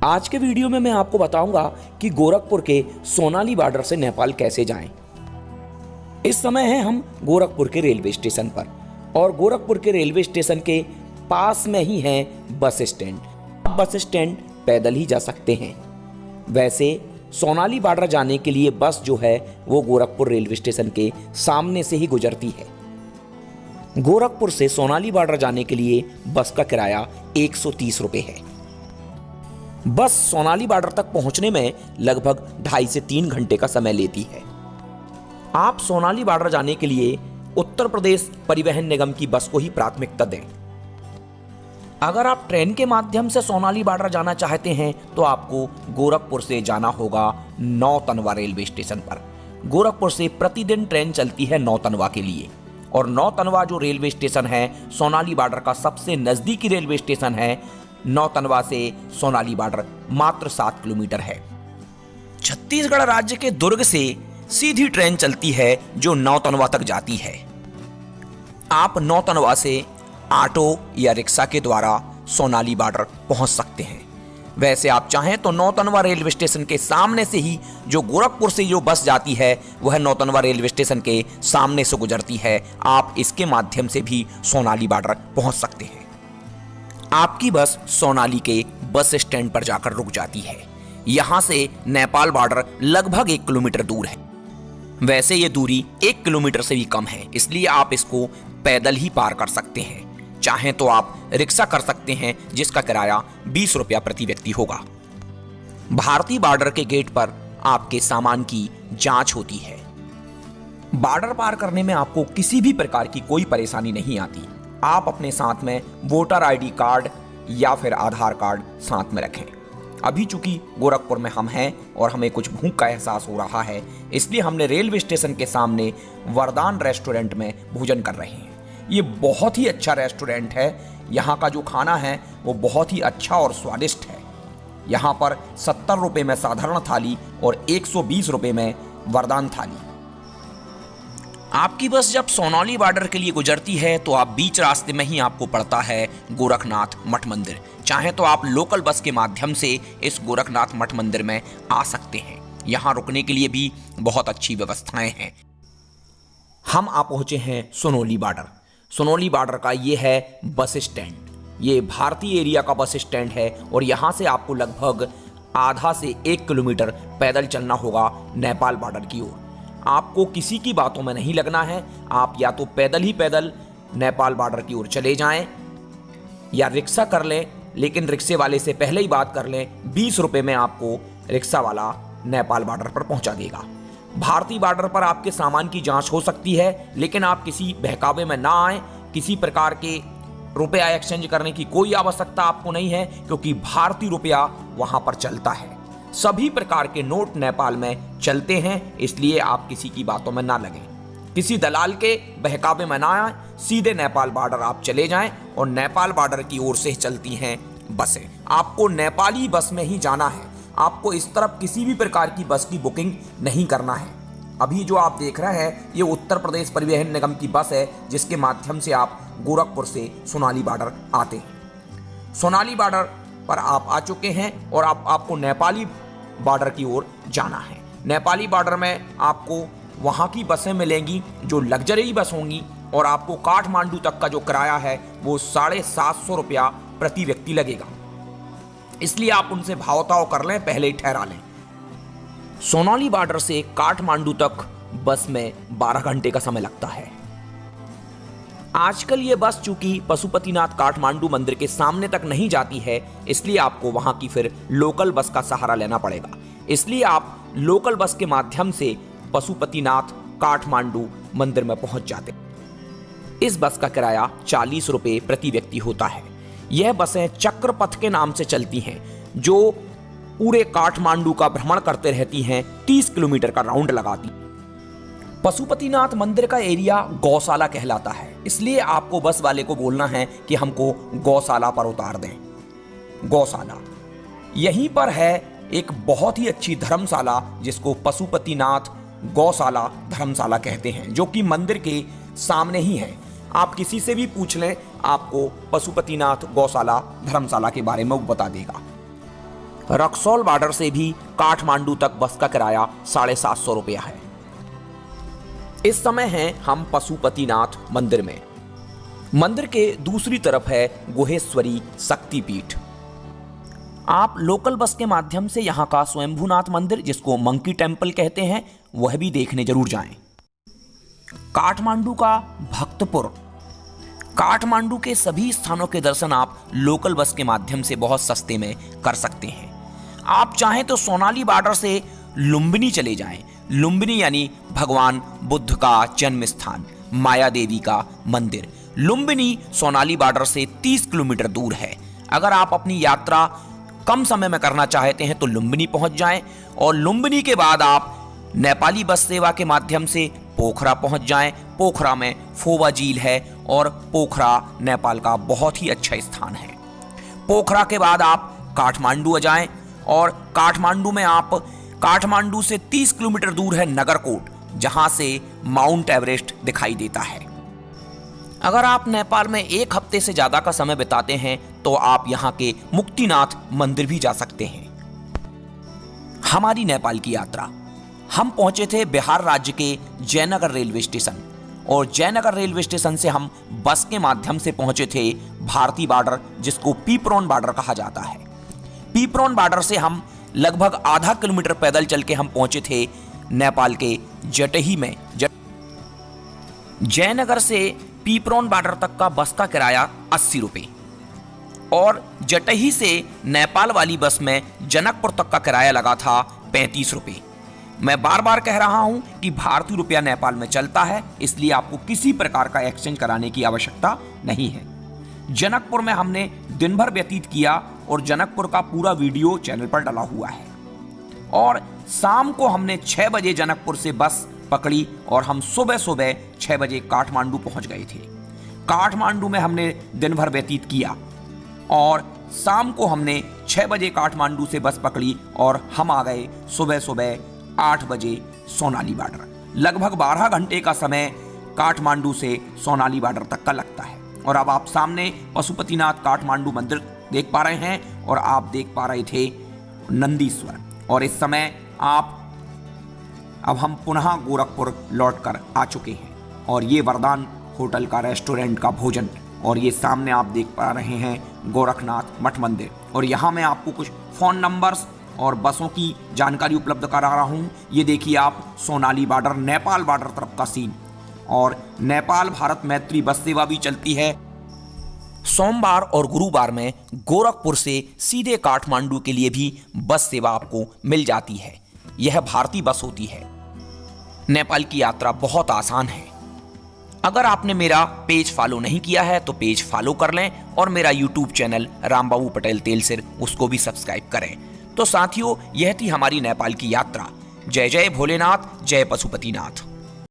आज के वीडियो में मैं आपको बताऊंगा कि गोरखपुर के सोनाली बॉर्डर से नेपाल कैसे जाएं। इस समय हैं हम गोरखपुर के रेलवे स्टेशन पर और गोरखपुर के रेलवे स्टेशन के पास में ही है बस स्टैंड। आप बस स्टैंड पैदल ही जा सकते हैं। वैसे सोनाली बॉर्डर जाने के लिए बस जो है वो गोरखपुर रेलवे स्टेशन के सामने से ही गुजरती है। गोरखपुर से सोनाली बॉर्डर जाने के लिए बस का किराया 130 रुपये है। बस सोनाली बॉर्डर तक पहुंचने में लगभग 2.5 से 3 घंटे का समय लेती है। आप सोनाली बॉर्डर जाने के लिए उत्तर प्रदेश परिवहन निगम की बस को ही प्राथमिकता दें। अगर आप ट्रेन के माध्यम से सोनाली बॉर्डर जाना चाहते हैं तो आपको गोरखपुर से जाना होगा नौतनवा रेलवे स्टेशन पर। गोरखपुर से प्रतिदिन ट्रेन चलती है नौतनवा के लिए और नौतनवा जो रेलवे स्टेशन है सोनाली बॉर्डर का सबसे नजदीकी रेलवे स्टेशन है। नौतनवा से सोनाली बॉर्डर मात्र 7 किलोमीटर है। छत्तीसगढ़ राज्य के दुर्ग से सीधी ट्रेन चलती है जो नौतनवा तक जाती है। आप नौतनवा से ऑटो या रिक्शा के द्वारा सोनाली बॉर्डर पहुंच सकते हैं। वैसे आप चाहें तो नौतनवा रेलवे स्टेशन के सामने से ही जो गोरखपुर से जो बस जाती है वह नौतनवा रेलवे स्टेशन के सामने से गुजरती है। आप इसके माध्यम से भी सोनाली बॉर्डर पहुंच सकते हैं। आपकी बस सोनाली के बस स्टैंड पर जाकर रुक जाती है। यहां से नेपाल बॉर्डर लगभग 1 किलोमीटर दूर है। वैसे ये दूरी 1 किलोमीटर से भी कम है, इसलिए आप इसको पैदल ही पार कर सकते हैं। चाहें तो आप रिक्शा कर सकते हैं जिसका किराया 20 रुपया प्रति व्यक्ति होगा। भारतीय बॉर्डर के गेट पर आपके सामान की जांच होती है। बॉर्डर पार करने में आपको किसी भी प्रकार की कोई परेशानी नहीं आती। आप अपने साथ में वोटर आईडी कार्ड या फिर आधार कार्ड साथ में रखें। अभी चूंकि गोरखपुर में हम हैं और हमें कुछ भूख का एहसास हो रहा है, इसलिए हमने रेलवे स्टेशन के सामने वरदान रेस्टोरेंट में भोजन कर रहे हैं। ये बहुत ही अच्छा रेस्टोरेंट है। यहाँ का जो खाना है वो बहुत ही अच्छा और स्वादिष्ट है। यहाँ पर 70 रुपये में साधारण थाली और 120 रुपये में वरदान थाली। आपकी बस जब सोनाली बॉर्डर के लिए गुजरती है तो आप बीच रास्ते में ही आपको पड़ता है गोरखनाथ मठ मंदिर। चाहे तो आप लोकल बस के माध्यम से इस गोरखनाथ मठ मंदिर में आ सकते हैं। यहाँ रुकने के लिए भी बहुत अच्छी व्यवस्थाएं हैं। हम आ पहुंचे हैं सोनाली बॉर्डर। सोनाली बॉर्डर का ये है बस स्टैंड। ये भारतीय एरिया का बस स्टैंड है और यहाँ से आपको लगभग आधा से 1 किलोमीटर पैदल चलना होगा नेपाल बॉर्डर की ओर। आपको किसी की बातों में नहीं लगना है। आप या तो पैदल ही पैदल नेपाल बॉर्डर की ओर चले जाएं या रिक्शा कर लें, लेकिन रिक्शे वाले से पहले ही बात कर लें। 20 रुपये में आपको रिक्शा वाला नेपाल बॉर्डर पर पहुंचा देगा। भारतीय बॉर्डर पर आपके सामान की जांच हो सकती है, लेकिन आप किसी बहकावे में ना आए। किसी प्रकार के रुपया एक्सचेंज करने की कोई आवश्यकता आपको नहीं है, क्योंकि भारतीय रुपया वहां पर चलता है। सभी प्रकार के नोट नेपाल में चलते हैं, इसलिए आप किसी की बातों में ना लगें। किसी दलाल के बहकावे में ना आए। सीधे नेपाल बॉर्डर आप चले जाएं और नेपाल बॉर्डर की ओर से चलती हैं बसें। आपको नेपाली बस में ही जाना है। आपको इस तरफ किसी भी प्रकार की बस की बुकिंग नहीं करना है। अभी जो आप देख रहे हैं ये उत्तर प्रदेश परिवहन निगम की बस है, जिसके माध्यम से आप गोरखपुर से सोनाली बॉर्डर आते हैं। सोनाली बॉर्डर पर आप आ चुके हैं और आपको नेपाली बॉर्डर की ओर जाना है। नेपाली बॉर्डर में आपको वहाँ की बसें मिलेंगी जो लग्जरी बस होंगी और आपको काठमांडू तक का जो किराया है वो 750 रुपया प्रति व्यक्ति लगेगा। इसलिए आप उनसे भाव-ताव कर लें, पहले ही ठहरा लें। सोनाली बॉर्डर से काठमांडू तक बस में 12 घंटे का समय लगता है। आजकल ये बस चूंकि पशुपतिनाथ काठमांडू मंदिर के सामने तक नहीं जाती है, इसलिए आपको वहां की फिर लोकल बस का सहारा लेना पड़ेगा। इसलिए आप लोकल बस के माध्यम से पशुपतिनाथ काठमांडू मंदिर में पहुंच जाते। इस बस का किराया 40 रुपये प्रति व्यक्ति होता है। यह बसें चक्रपथ के नाम से चलती हैं, जो पूरे काठमांडू का भ्रमण करते रहती हैं। 30 किलोमीटर का राउंड लगाती। पशुपतिनाथ मंदिर का एरिया गौशाला कहलाता है, इसलिए आपको बस वाले को बोलना है कि हमको गौशाला पर उतार दें। गौशाला यहीं पर है एक बहुत ही अच्छी धर्मशाला, जिसको पशुपतिनाथ गौशाला धर्मशाला कहते हैं, जो कि मंदिर के सामने ही है। आप किसी से भी पूछ लें, आपको पशुपतिनाथ गौशाला धर्मशाला के बारे में वो बता देगा। रक्सौल बॉर्डर से भी काठमांडू तक बस का किराया 750 रुपया है। इस समय हैं हम पशुपतिनाथ मंदिर में। मंदिर के दूसरी तरफ है गुहेश्वरी शक्तिपीठ। आप लोकल बस के माध्यम से यहाँ का स्वयंभूनाथ मंदिर, जिसको मंकी टेम्पल कहते हैं, वह भी देखने जरूर जाएं। काठमांडू का भक्तपुर। काठमांडू के सभी स्थानों के दर्शन आप लोकल बस के माध्यम से बहुत सस्ते में कर सकते हैं। आप चाहें तो सोनाली बॉर्डर से लुम्बिनी चले जाएं। लुम्बिनी यानी भगवान बुद्ध का जन्म स्थान, माया देवी का मंदिर। लुम्बिनी सोनाली बॉर्डर से 30 किलोमीटर दूर है। अगर आप अपनी यात्रा कम समय में करना चाहते हैं तो लुम्बिनी पहुंच जाएं, और लुम्बिनी के बाद आप नेपाली बस सेवा के माध्यम से पोखरा पहुंच जाएं। पोखरा में फोवा झील है और पोखरा नेपाल का बहुत ही अच्छा स्थान है। पोखरा के बाद आप काठमांडू आ जाएं, और काठमांडू में आप काठमांडू से 30 किलोमीटर दूर है नगरकोट, जहां से माउंट एवरेस्ट दिखाई देता है। अगर आप नेपाल में 1 हफ्ते से ज्यादा का समय बिताते हैं तो आप यहां के मुक्तिनाथ मंदिर भी जा सकते हैं। हमारी नेपाल की यात्रा। हम पहुंचे थे बिहार राज्य के जयनगर रेलवे स्टेशन, और जयनगर रेलवे स्टेशन से हम बस के माध्यम से पहुंचे थे भारतीय बॉर्डर, जिसको पीपरोन बॉर्डर कहा जाता है। पीपरोन बॉर्डर से हम लगभग आधा किलोमीटर पैदल चल के हम पहुंचे थे नेपाल के जटही में। जयनगर से पीपरोन बॉर्डर तक का बस का किराया 80 रुपये, और जटही से नेपाल वाली बस में जनकपुर तक का किराया लगा था 35 रुपये। मैं बार बार कह रहा हूं कि भारतीय रुपया नेपाल में चलता है, इसलिए आपको किसी प्रकार का एक्सचेंज कराने की आवश्यकता नहीं है। जनकपुर में हमने दिन भर व्यतीत किया, और जनकपुर का पूरा वीडियो चैनल पर डला हुआ है। और शाम को हमने 6 बजे जनकपुर से बस पकड़ी, और हम सुबह 6 बजे काठमांडू पहुंच गए थे। काठमांडू में हमने दिन भर व्यतीत किया, और शाम को हमने 6 बजे काठमांडू से बस पकड़ी, और हम आ गए सुबह 8 बजे सोनाली बॉर्डर। लगभग 12 घंटे का समय काठमांडू से सोनाली बॉर्डर तक का लगता है। और अब आप सामने पशुपतिनाथ काठमांडू मंदिर देख पा रहे हैं, और आप देख पा रहे थे नंदीश्वर। और इस समय अब हम पुनः गोरखपुर लौटकर आ चुके हैं, और ये वरदान होटल का रेस्टोरेंट का भोजन, और ये सामने आप देख पा रहे हैं गोरखनाथ मठ मंदिर। और यहाँ मैं आपको कुछ फ़ोन नंबर्स और बसों की जानकारी उपलब्ध करा रहा हूँ। ये देखिए आप सोनाली बॉर्डर, नेपाल बॉर्डर तरफ का सीन। और नेपाल भारत मैत्री बस सेवा भी चलती है। सोमवार और गुरुवार में गोरखपुर से सीधे काठमांडू के लिए भी बस सेवा आपको मिल जाती है। यह भारतीय बस होती है। नेपाल की यात्रा बहुत आसान है। अगर आपने मेरा पेज फॉलो नहीं किया है तो पेज फॉलो कर लें, और मेरा यूट्यूब चैनल रामबाबू पटेल तेलसिर, उसको भी सब्सक्राइब करें। तो साथियों, यह थी हमारी नेपाल की यात्रा। जय जय भोलेनाथ, जय पशुपतिनाथ।